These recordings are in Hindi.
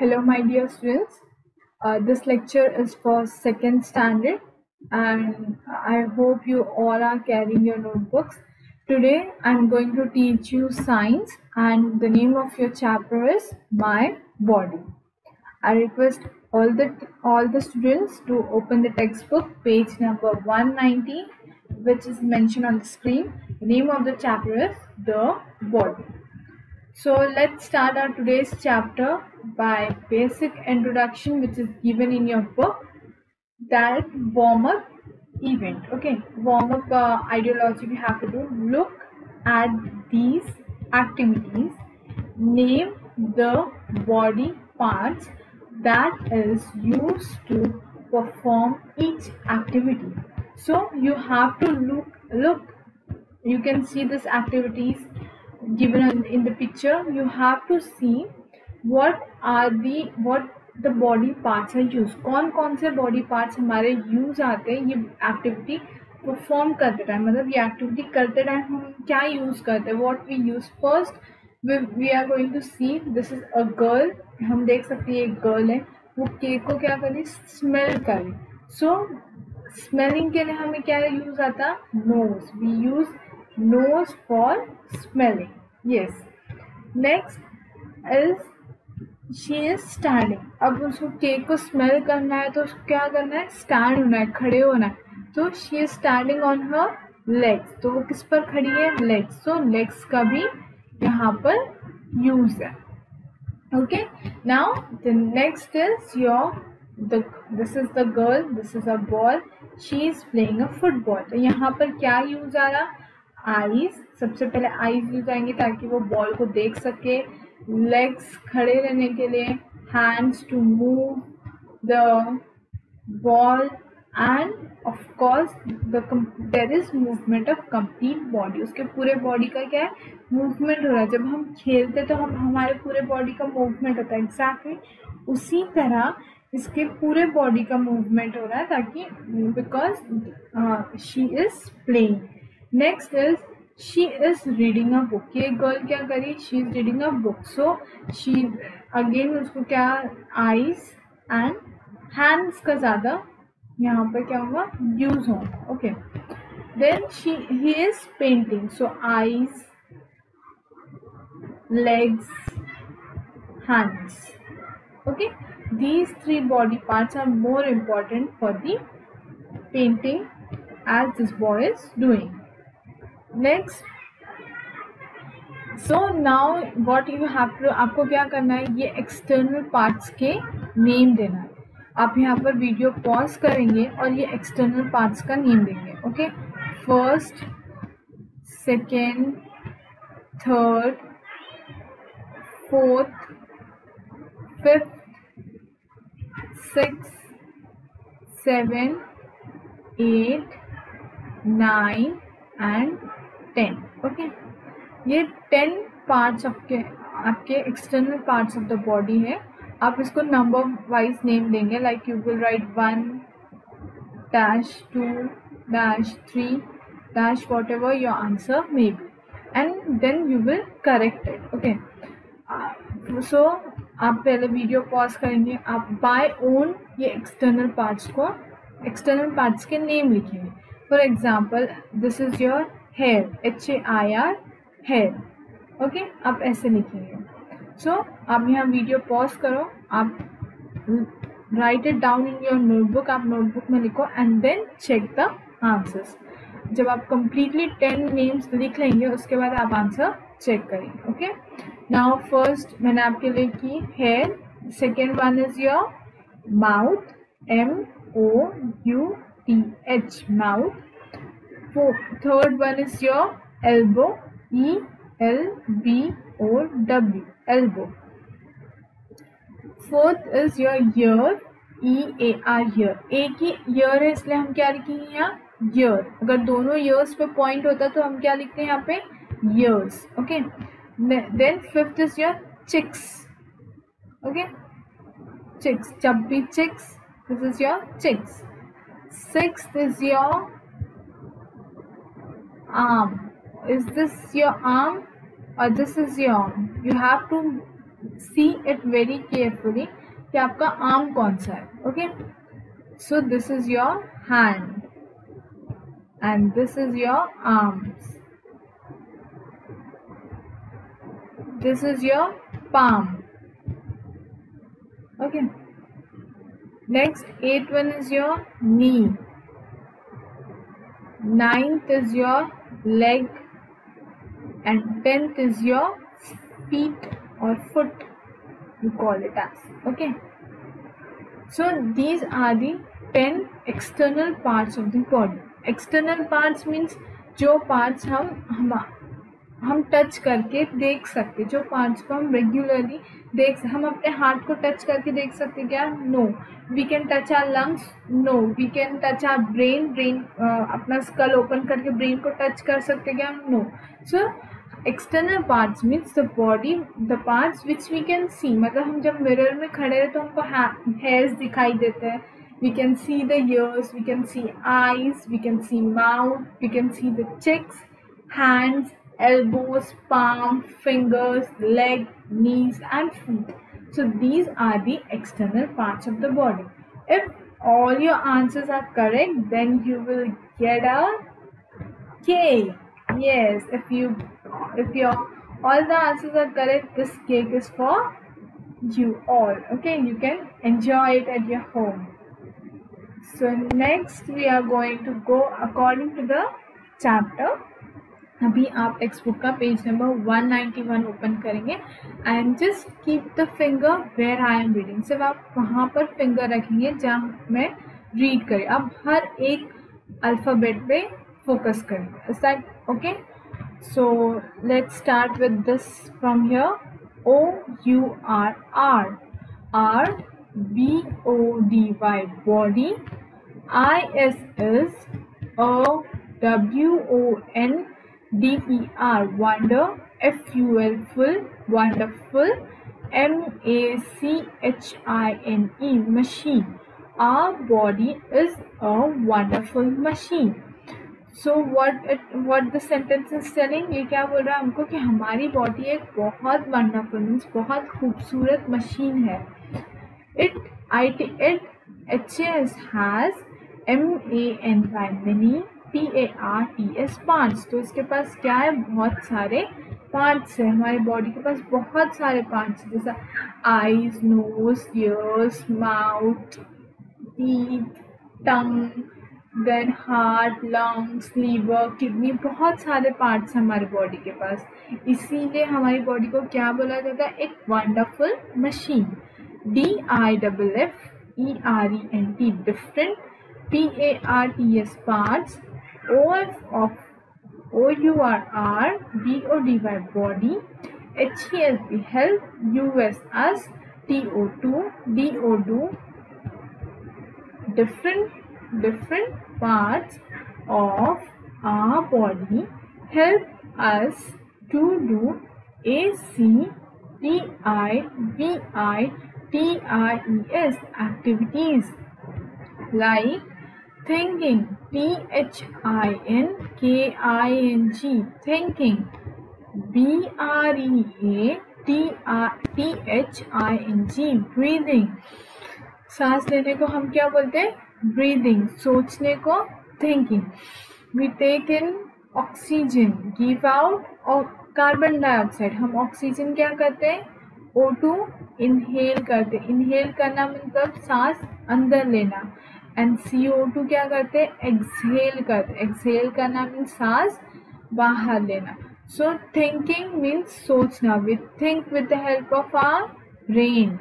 Hello, my dear students. This lecture is for second standard, and I hope you all are carrying your notebooks. Today, I'm going to teach you science, and the name of your chapter is My Body. I request all the students to open the textbook, page number 190, which is mentioned on the screen. The name of the chapter is The Body. So let's start our today's chapter by basic introduction, which is given in your book, that warm-up event. Okay, warm-up ideology we have to do. Look at these activities. Name the body parts that is used to perform each activity. So you have to look. You can see these activities given in the picture. You have to see what the body parts are used, कौन से body parts हमारे यूज आते हैं ये एक्टिविटी परफॉर्म करते टाइम, मतलब ये एक्टिविटी करते टाइम हम क्या यूज करते हैं, what we use. First we are going to see, this is a girl. हम देख सकते हैं एक गर्ल है, वो केक को क्या करी, स्मेल करी. सो स्मेलिंग के लिए हमें क्या यूज आता, nose. We use nose for smelling. Yes. Next is she is standing. अब उसको केक को स्मेल करना है तो उसको क्या करना है, स्टैंड होना है, खड़े होना है. तो she is standing on her legs. तो वो किस पर खड़ी है, legs. तो legs का भी यहाँ पर यूज है. Okay. Now the next is this is the girl, this is a ball. She is playing a football. तो यहाँ पर क्या यूज आ रहा, आईज. सबसे पहले आईज यूज आएंगे ताकि वो बॉल को देख सके. लेग्स खड़े रहने के लिए, hands to move the ball, and of course there is movement of complete body. उसके पूरे बॉडी का क्या है, मूवमेंट हो रहा है. जब हम खेलते तो हमारे पूरे बॉडी का मूवमेंट होता है. एग्जैक्टली उसी तरह इसके पूरे बॉडी का मूवमेंट हो रहा है ताकि because she is playing. Next is she is reading a book. ये गर्ल क्या करी, she is reading a book. So she again उसको क्या, eyes and hands का ज़्यादा यहाँ पर क्या होगा, use होगा. Okay. Then he is painting. So eyes, legs, hands. Okay. These three body parts are more important for the painting as this boy is doing. Next, so now what you have to, आपको क्या करना है, ये एक्सटर्नल पार्ट्स के नेम देना है. आप यहाँ पर वीडियो पॉज करेंगे और ये एक्सटर्नल पार्ट्स का नेम देंगे. Okay, first, second, third, fourth, fifth, six, seven, 8, 9 and 10. Okay, ये 10 पार्ट्स आपके external parts of the body है. आप इसको नंबर वाइज नेम देंगे, like you will write 1-2-3- whatever your answer may be, and then you will correct it. Okay, so आप पहले वीडियो पॉज करेंगे, आप बाय ओन ये एक्सटर्नल पार्ट्स के नेम लिखेंगे. For example, this is your hair, HAIR, hair. Okay, आप ऐसे लिखेंगे. सो आप यहाँ वीडियो पॉज करो, आप write it down in your notebook. आप नोटबुक में लिखो and then check the answers. जब आप कंप्लीटली 10 नेम्स लिख लेंगे उसके बाद आप आंसर चेक करेंगे. ओके, नाउ फर्स्ट मैंने आपके लिए की hair. Second one is your mouth, MOUTH, mouth. Third one is your elbow, ELBOW, elbow. Fourth is your ear, EAR, ear. एक ही ear है इसलिए हम क्या लिखेंगे यहाँ, ear. अगर दोनों ears पे point होता तो हम क्या लिखते हैं यहाँ पे, ears. Okay. Then fifth is your cheeks. Okay, cheeks, chubby cheeks. This is your cheeks. Sixth is your arm. Is this your arm or this is your arm? You have to see it very carefully कि आपका आर्म कौन सा है. Okay, so this is your hand and this is your arms. This is your palm. Okay. Next, 8th one is your knee. 9th is your leg, and 10th is your feet or foot, you call it as. Okay. So these are the 10 external parts of the body. External parts means जो parts हम टच करके देख सकते, जो पार्ट्स को हम रेगुलरली हम अपने हार्ट को टच करके देख सकते क्या? No. We can touch our lungs? No. We can touch our brain अपना स्कल ओपन करके ब्रेन को टच कर सकते क्या? No. So external parts means the body, the parts which we can see. मतलब हम जब मिरर में खड़े हैं तो हमको हेयर्स दिखाई देते हैं. We can see the ears, we can see eyes, we can see mouth, we can see the cheeks, hands, elbows, palm, fingers, leg, knees and feet. So these are the external parts of the body. If all your answers are correct, then you will get a cake. Yes, if your all the answers are correct, this cake is for you all. Okay, you can enjoy it at your home. So next we are going to go according to the chapter. अभी आप टेक्स्ट बुक का पेज नंबर 191 ओपन करेंगे and just keep the finger where I am reading. सिर्फ आप वहाँ पर फिंगर रखेंगे जहाँ मैं रीड करें. अब हर एक अल्फ़ाबेट पे फोकस करेंगे. Is that okay? So let's start with this from here. OUR R, BODY body. IS is WONDER wonder. FUL full, wonderful. MACHINE machine. Our body is a wonderful machine. So what the sentence is telling? ये क्या बोल रहा है हमको कि हमारी बॉडी एक बहुत वंडरफुल मीन्स बहुत खूबसूरत मशीन है. It HS has MANY many PARTS parts. तो इसके पास क्या है? बहुत सारे पार्ट्स है. हमारी बॉडी के पास बहुत सारे पार्ट्स जैसा eyes, nose, ears, mouth, teeth, tongue, then heart, lungs, liver, kidney. बहुत सारे पार्ट्स हैं हमारी बॉडी के पास. इसीलिए हमारी बॉडी को क्या बोला जाता है? एक wonderful machine. DIFFERENT different. PARTS parts. OUR BODY body. HELP help. US us. DO different parts of our body help us to do ACTIVITES activities like thinking. THINKING thinking. BREATHING breathing. सांस लेने को हम क्या बोलते हैं? ब्रीदिंग. सोचने को thinking. We take in oxygen, give out और कार्बन डाइऑक्साइड. हम ऑक्सीजन क्या करते हैं? O2 इनहेल करते. इनहेल करना मतलब सांस अंदर लेना. एंड CO2 क्या करते हैं? एक्सहेल करते. एक्सहेल करना मीन्स सांस बाहर लेना. सो थिंकिंग मीन्स सोचना. We think with the help of our brain.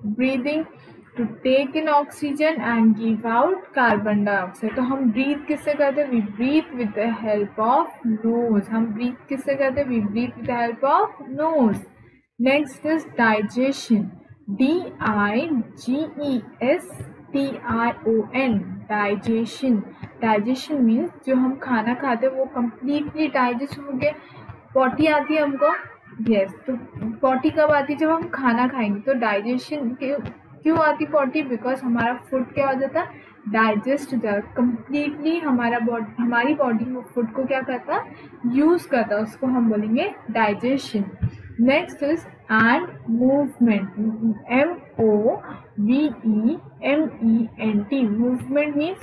Breathing to take in oxygen and give out carbon dioxide. तो हम ब्रीथ किससे करते हैं? We breathe with the help of nose. हम ब्रीथ किससे करते हैं? We breathe with the help of nose. Next is digestion. DIGESTION digestion. Digestion means जो हम खाना खाते हैं वो कम्प्लीटली डाइजेस्ट हो गए. पॉटी आती है हमको. यस, तो पॉटी कब आती है? जब हम खाना खाएंगे. तो डाइजेशन क्यों आती पॉटी? बिकॉज हमारा फूड क्या हो जाता है? डाइजेस्ट हो जाता. कम्प्लीटली हमारी बॉडी वो फूड को क्या करता है? यूज करता है. उसको हम बोलेंगे digestion. Next is and movement. movement. Movement means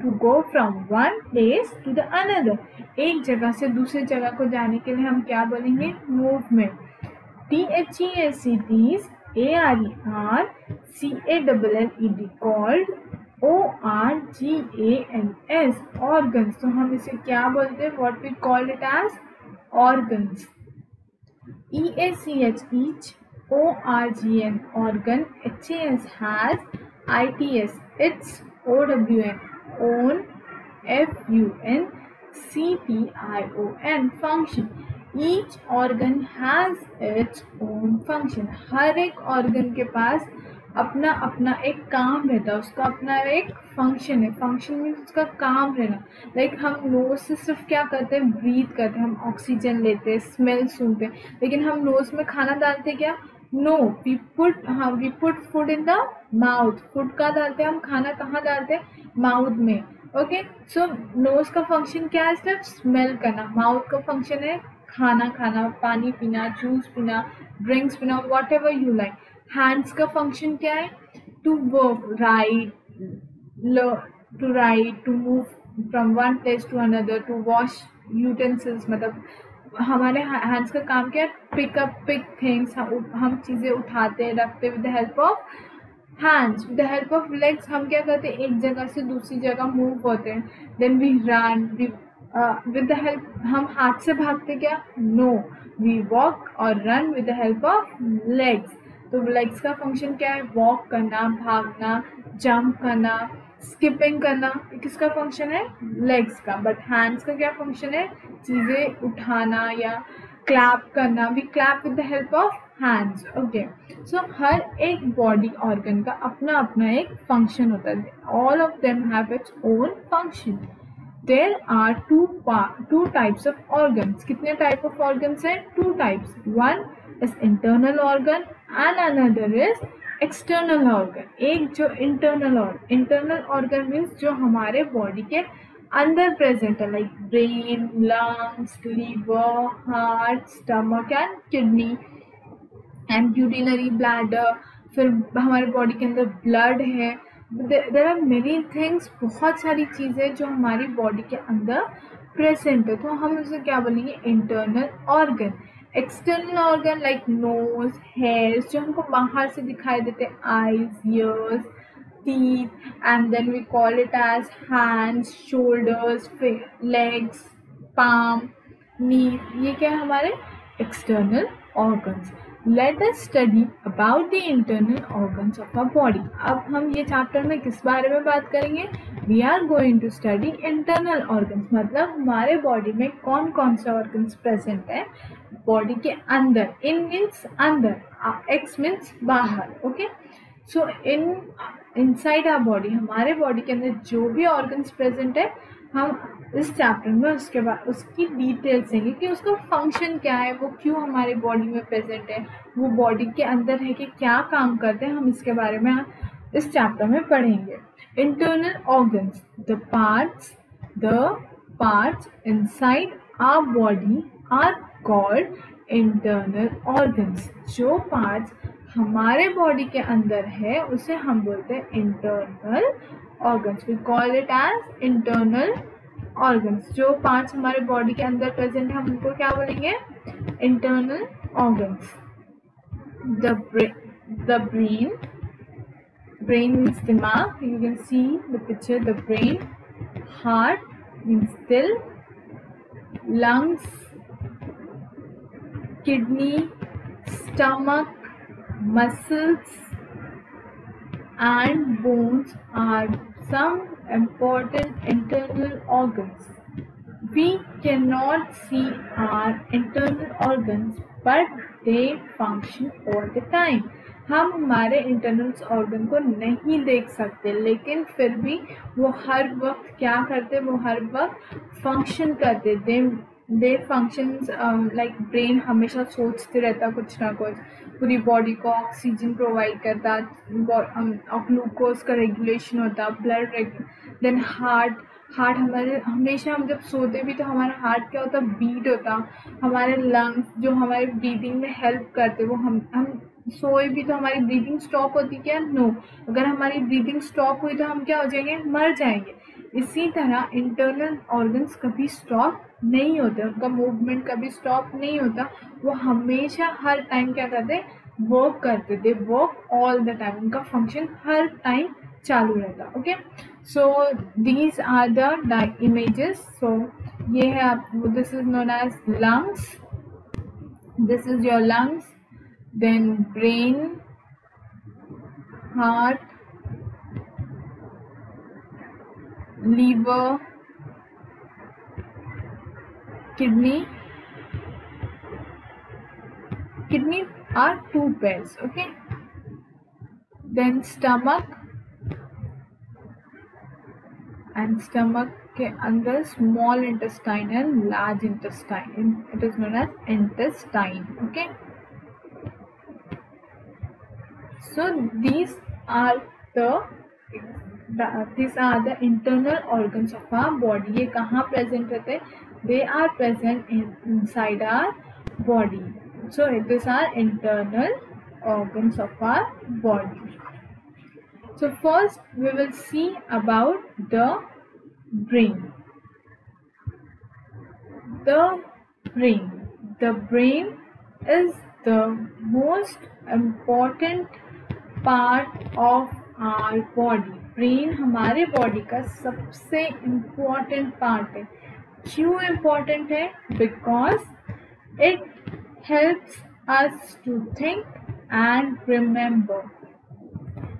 to go from one place to the another. एक जगह से दूसरी जगह को जाने के लिए हम क्या बोलेंगे? movement. THEACTs ARERCALLED called ORGANS organs. तो हम इसे क्या बोलते हैं? What we call it as organs. EACH each, ORGN organ, HAS has, ITS its, OWN own, FUN CTION function. Each organ has its own function. हर एक organ के पास अपना अपना एक काम रहता है, उसका अपना एक फंक्शन है. फंक्शन मीन्स उसका काम रहना. लाइक हम नोज से सिर्फ क्या करते हैं? ब्रीथ करते हैं, हम ऑक्सीजन लेते हैं, स्मेल सूंघते हैं. लेकिन हम नोज में खाना डालते हैं क्या? No, we put food in the mouth. Food का डालते हैं हम, खाना कहाँ डालते हैं? माउथ में. ओके, सो नोज का फंक्शन क्या है? सिर्फ स्मेल करना. माउथ का फंक्शन है खाना खाना, पानी पीना, जूस पीना, ड्रिंक्स पीना, whatever you like. Hands का फंक्शन क्या है? To work, right, to move from one place to another, to wash utensils. मतलब हमारे हैंड्स का काम क्या है? Pick things. हम चीज़ें उठाते हैं, रखते हैं with the help of hands. With the help of legs हम क्या करते हैं? एक जगह से दूसरी जगह मूव होते हैं. Then we run. With the help, हम हाथ से भागते क्या? नो, वी वॉक और run with the help of legs. तो लेग्स का फंक्शन क्या है? वॉक करना, भागना, जंप करना, स्किपिंग करना. किसका फंक्शन है? लेग्स का. बट हैंड्स का क्या फंक्शन है? चीज़ें उठाना या क्लैप करना. We clap with the help of hands. Okay, so हर एक बॉडी ऑर्गन का अपना अपना एक फंक्शन होता है. All of them have its own function. There are two types of organs. कितने type of organs हैं? Two types. One is internal organ and another is external organ. एक जो internal organ means जो हमारे body के अंदर present है, like brain, lungs, liver, heart, stomach and kidney and urinary bladder. फिर हमारे body के अंदर blood है. There are many things. बहुत सारी चीज़ें जो हमारी बॉडी के अंदर प्रेजेंट है. तो हम उसे क्या बोलेंगे? Internal organ. External organ like nose, hairs, जो हमको बाहर से दिखाई देते हैं, eyes, ears, teeth, and then we call it as hands, shoulders, legs, palm, knee. ये क्या है? हमारे external organs. Let us study about the internal organs of our body. अब हम ये चैप्टर में किस बारे में बात करेंगे? We are going to study internal organs. मतलब हमारे बॉडी में कौन कौन से ऑर्गन्स प्रेजेंट है बॉडी के अंदर. इन मीन्स अंदर, एक्स मीन्स बाहर. Okay, so inside our body, हमारे बॉडी के अंदर जो भी ऑर्गन्स प्रेजेंट है, हम इस चैप्टर में उसके बाद उसकी डिटेल्स देंगे कि उसका फंक्शन क्या है, वो क्यों हमारे बॉडी में प्रेजेंट है, वो बॉडी के अंदर है कि क्या काम करते हैं. हम इसके बारे में इस चैप्टर में पढ़ेंगे. Internal organs, the parts inside our body are called internal organs. जो पार्ट्स हमारे बॉडी के अंदर है उसे हम बोलते हैं internal organs. We call it as internal organs. जो पार्ट्स हमारे बॉडी के अंदर प्रेजेंट है हम उनको क्या बोलेंगे? Internal organs. The brain means दिमाग. You can see the picture. The brain. Heart means दिल. Lungs, kidney, stomach, muscles and bones are some important internal organs. We cannot see our internal organs but they function all the time. हम हमारे इंटरनल ऑर्गन को नहीं देख सकते, लेकिन फिर भी वो हर वक्त क्या करते? वो हर वक्त फंक्शन करते. दे फंक्शंस लाइक ब्रेन हमेशा सोचते रहता कुछ ना कुछ. पूरी बॉडी को ऑक्सीजन प्रोवाइड करता, ग्लूकोज का रेगुलेशन होता, ब्लड. देन हार्ट हमारे हमेशा, हम जब सोते भी तो हमारा हार्ट क्या होता, बीट होता, हमारे लंग्स जो हमारे ब्रीदिंग में हेल्प करते, वो हम सोए भी तो हमारी ब्रीदिंग स्टॉप होती क्या? नो। अगर हमारी ब्रीदिंग स्टॉप हुई तो हम क्या हो जाएंगे? मर जाएंगे। इसी तरह इंटरनल ऑर्गन्स कभी स्टॉप नहीं होते, उनका मूवमेंट कभी स्टॉप नहीं होता, वो हमेशा हर टाइम क्या करते? वर्क करते थे, वर्क ऑल द टाइम, उनका फंक्शन हर टाइम चालू रहता। Okay, so these are the images. So ये है आप, this is known as lungs, this is your lungs, then brain, heart, liver, kidney. Kidney are two pairs. Okay, then stomach, and stomach के अंदर small intestine and large intestine, it is known as intestine. Okay, so these are the internal organs of our body. ये कहाँ present रहते हैं? They are present inside our body. So these are internal organs of our body. So first we will see about the brain. The brain is the most important part of our body. Brain हमारे बॉडी का सबसे इम्पोर्टेंट पार्ट है। क्यों इम्पोर्टेंट है? Because it helps us to think and remember.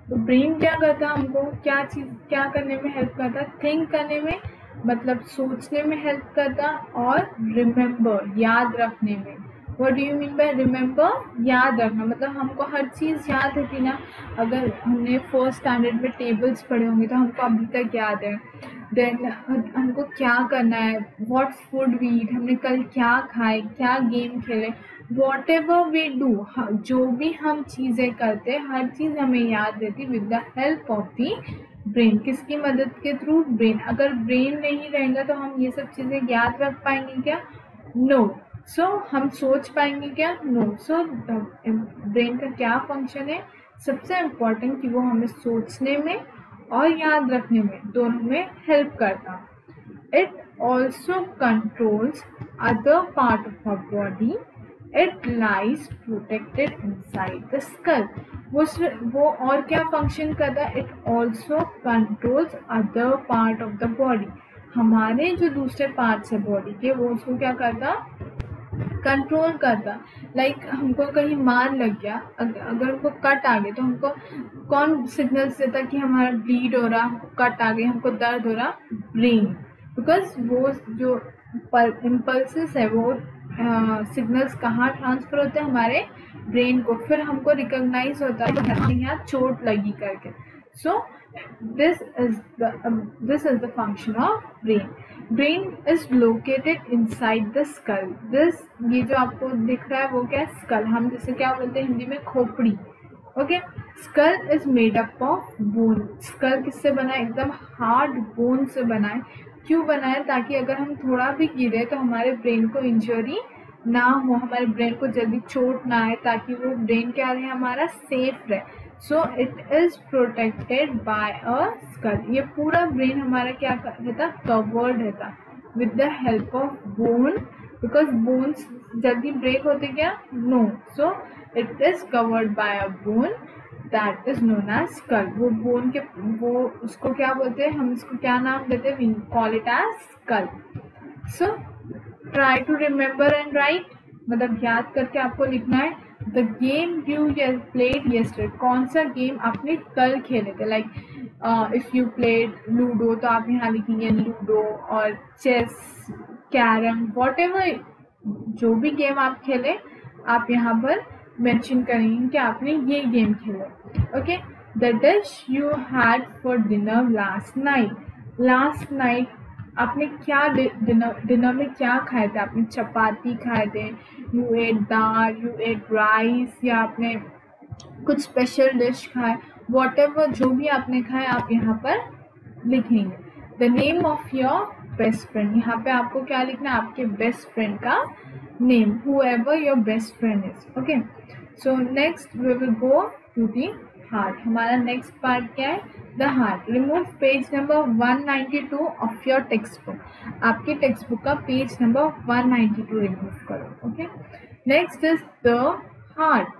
तो ब्रेन क्या करता है? हमको क्या करने में हेल्प करता है? थिंक करने में, मतलब सोचने में हेल्प करता, और रिमेम्बर, याद रखने में। What do you mean by remember? याद रखना, मतलब हमको हर चीज़ याद रहती ना। अगर हमने फर्स्ट स्टैंडर्ड में टेबल्स पढ़े होंगे तो हमको अभी तक याद है। देन हमको क्या करना है, व्हाट फूड वी ईट, हमने कल क्या खाए, क्या गेम खेले, वॉट एवर वी डू, जो भी हम चीज़ें करते हैं हर चीज़ हमें याद रहती with the help of the brain. किसकी मदद के थ्रू? ब्रेन। अगर ब्रेन नहीं रहेगा तो हम ये सब चीज़ें याद रख पाएंगे क्या? नो। सो हम सोच पाएंगे क्या? नो। सो ब्रेन का क्या फंक्शन है? सबसे इम्पोर्टेंट कि वो हमें सोचने में और याद रखने में, दोनों में हेल्प करता। It also controls other part of our body. It lies protected inside the skull. वो और क्या फंक्शन करता है? It also controls other part of the body. हमारे जो दूसरे पार्ट्स है बॉडी के, वो उसको क्या करता? कंट्रोल करता। लाइक हमको कहीं मार लग गया, अगर हमको कट आ गया तो हमको कौन सिग्नल्स देता कि हमारा ब्लीड हो रहा, हमको कट आ गई, हमको दर्द हो रहा? ब्रेन। बिकॉज वो जो इम्पल्सेस है, वो सिग्नल्स कहाँ ट्रांसफर होते हैं? हमारे ब्रेन को। फिर हमको रिकॉग्नाइज होता है यहाँ चोट लगी करके। सो this is the function of brain. Brain is located inside the skull. ये जो आपको दिख रहा है वो क्या है? स्कल। हम जिसे क्या बोलते हैं हिंदी में? खोपड़ी। Okay, skull is made up of bone. Skull किससे बना है? एकदम हार्ड बोन से बना है। क्यों बना है? ताकि अगर हम थोड़ा भी गिरे तो हमारे ब्रेन को इंजरी ना हो, हमारे ब्रेन को जल्दी चोट ना आए, ताकि वो ब्रेन क्या रहे? हमारा सेफ रहे। So it is protected by a skull. ये पूरा ब्रेन हमारा क्या रहता? कवर्ड रहता with the help of bone. Because bones जल्दी ब्रेक होते क्या? No. So it is covered by a bone that is known as skull. वो बोन के, वो उसको क्या बोलते हैं? हम इसको क्या नाम देते हैं? We call it as skull. So try to remember and write, मतलब याद करके आपको लिखना है। The game you played yesterday. कौन सा गेम आपने कल खेले थे? Like if you played ludo तो आप यहाँ लिखेंगे लूडो, और चेस, कैरम, वॉट एवर, जो भी गेम आप खेले आप यहाँ पर मेंशन करेंगे कि आपने ये गेम खेला। Okay, the dish you had for dinner last night. Last night आपने क्या डिनर में क्या खाए थे? आपने चपाती खाए थे, you ate dal, you ate rice, या आपने कुछ स्पेशल डिश खाए, वॉट एवर जो भी आपने खाए आप यहाँ पर लिखेंगे। The name of your best friend, यहाँ पे आपको क्या लिखना है, आपके बेस्ट फ्रेंड का name, whoever your best friend is. Okay, so next we will go to the heart. हमारा next part क्या है, the heart. Remove page number 192 of your textbook. आपके textbook का page number 192 remove करो. Okay, next is the heart.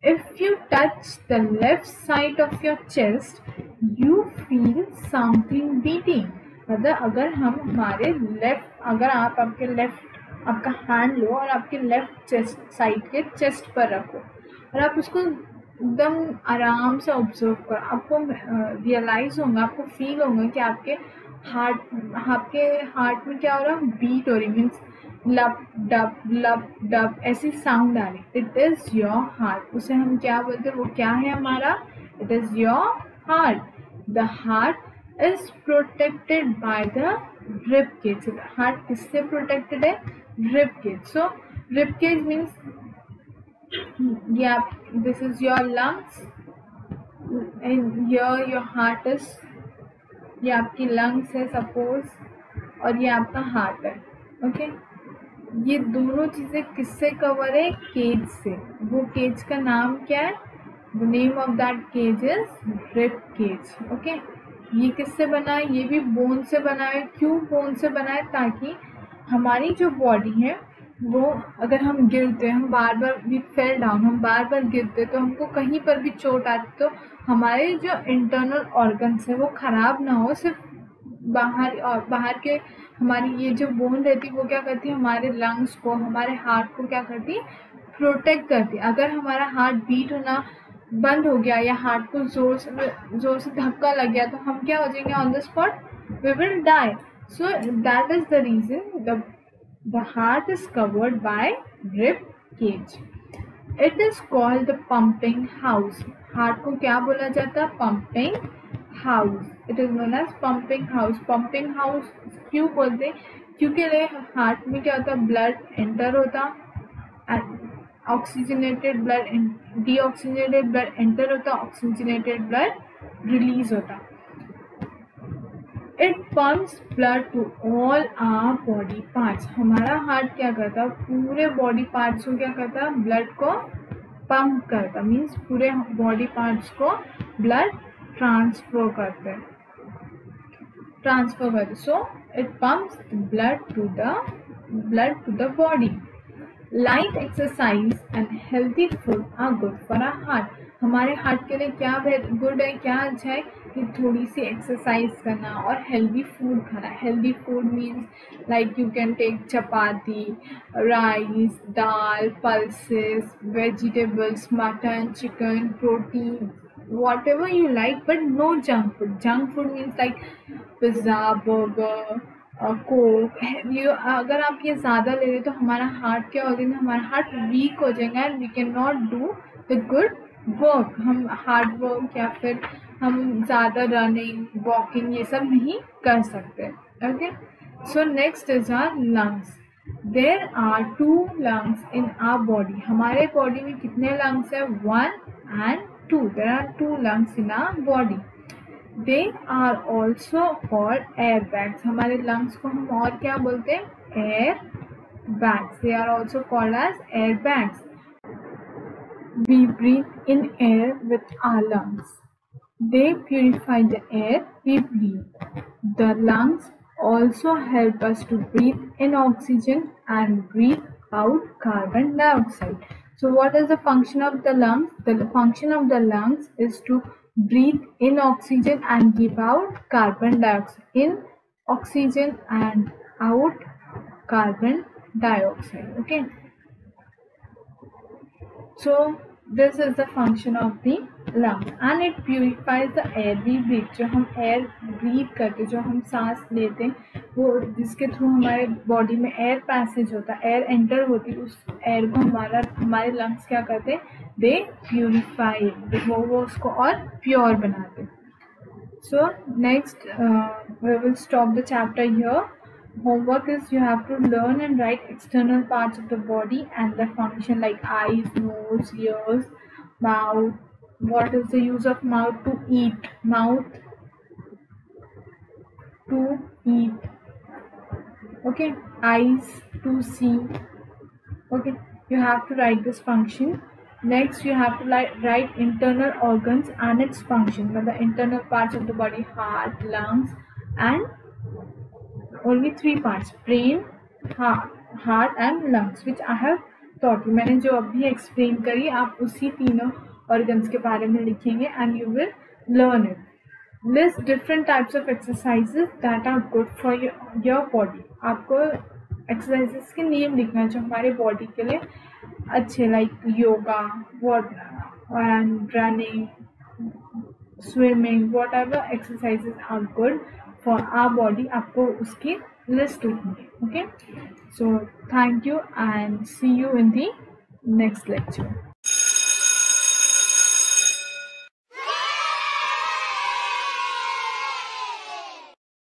If you touch the left side of your chest, you feel something beating. मतलब अगर हम हमारे लेफ्ट, अगर आप आपके लेफ्ट आपका हैंड लो और आपके लेफ्ट चेस्ट साइड के चेस्ट पर रखो और आप उसको एकदम आराम से ऑब्जर्व करो, आपको रियलाइज होगा, आपको फील होगा कि आपके हार्ट में क्या हो रहा है, बीट हो रही, मीन्स लप डब ऐसी साउंड आ रही. It is your heart. उसे हम क्या बोलते हैं, वो क्या है हमारा, it is your heart. The heart is protected by the rib cage. Heart किससे protected है, rib cage. So rib cage means yeah, this is your lungs and here your heart is, ये आपकी lungs है suppose और ये आपका heart है. Okay, ये दोनों चीजें किससे कवर है, केज से. वो केज का नाम क्या है, the name of that cage is rib cage. Okay, ये किससे बना है, ये भी बोन से बना है. क्यों बोन से बना है, ताकि हमारी जो बॉडी है वो, अगर हम गिरते, हम बार बार वी फेल डाउन, हम बार बार गिरते तो हमको कहीं पर भी चोट आती तो हमारे जो इंटरनल ऑर्गन्स है वो खराब ना हो, सिर्फ बाहर के हमारी ये जो बोन रहती है वो क्या करती है, हमारे लंग्स को, हमारे हार्ट को क्या करती है, प्रोटेक्ट करती है. अगर हमारा हार्ट बीट होना बंद हो गया या हार्ट को जोर से धक्का लग गया तो हम क्या हो जाएंगे, on the spot we will die. So that is the reason the heart is covered by rib cage. It is called the pumping house. Heart को क्या बोला जाता है, pumping house. It is known as pumping house. Pumping house क्यों बोलते हैं, क्योंकि हार्ट में क्या होता है, ब्लड एंटर होता, oxygenated blood, deoxygenated blood enter होता, ऑक्सीजनेटेड ब्लड रिलीज होता. It pumps blood to all our body parts. हमारा हार्ट क्या करता है, पूरे बॉडी पार्ट्स को क्या करता है, ब्लड को पंप करता, मीन्स पूरे बॉडी पार्ट्स को ब्लड ट्रांसफर करते. So it pumps blood to the body. Light exercise and healthy food are good for our heart. हमारे हार्ट के लिए क्या गुड है, क्या अच्छा है कि थोड़ी सी एक्सरसाइज करना और हेल्दी फूड खाना. Healthy food means like you can take chapati, rice, dal, pulses, vegetables, mutton, chicken, protein, whatever you like, but no junk food. Junk food means like pizza, burger, Coke. अगर आप ये ज़्यादा ले रहे तो हमारा हार्ट क्या हो जाएगा, हमारा हार्ट वीक हो जाएगा and we can not do the good work. हम हार्ड वर्क या फिर हम ज़्यादा रनिंग, वॉकिंग ये सब नहीं कर सकते. Okay, so next is our lungs. There are 2 lungs in our body. हमारे बॉडी में कितने लंग्स है, 1 and 2. There are 2 lungs in our body. They are also called air bags. हमारे lungs को हम और क्या बोलते हैं, air bags. They are also called as air bags. We breathe in air with our lungs. They purify the air we breathe. The lungs also help us to breathe in oxygen and breathe out carbon dioxide. So what is the function of the lungs? The function of the lungs is to breathe in oxygen and give out carbon dioxide. In oxygen and out carbon dioxide. Okay, so this is the function of the lung and it purifies the air we breathe. जो हम एयर ब्रीथ करते, जो हम सांस लेते हैं, वो जिसके थ्रू हमारे बॉडी में एयर पैसेज होता है, एयर एंटर होती है, उस एयर को हमारे लंग्स क्या करते हैं, दे प्यूरिफाई, वो उसको और प्योर बनाते. So next we will stop the chapter here. Homework is you have to learn and write external parts of the body and the function like eyes, nose, ears, mouth. What is the use of mouth? To eat. Mouth to eat. Okay, eyes to see. Okay, you have to write this function. Next you have to write internal organs and its function, the internal parts of the body: heart, lungs, and only three parts: brain, heart and lungs, which I have taught you. मैंने जो अभी एक्सप्लेन करी आप उसी तीनों organs के बारे में लिखेंगे and you will learn it. List different types of exercises that are good for your body. आपको एक्सरसाइजेस के नेम लिखना है जो हमारे बॉडी के लिए अच्छे, like yoga, and running, swimming, whatever exercises are good for our body, आपको उसकी लिस्ट लिखनी है. Okay, so thank you and see you in the next lecture.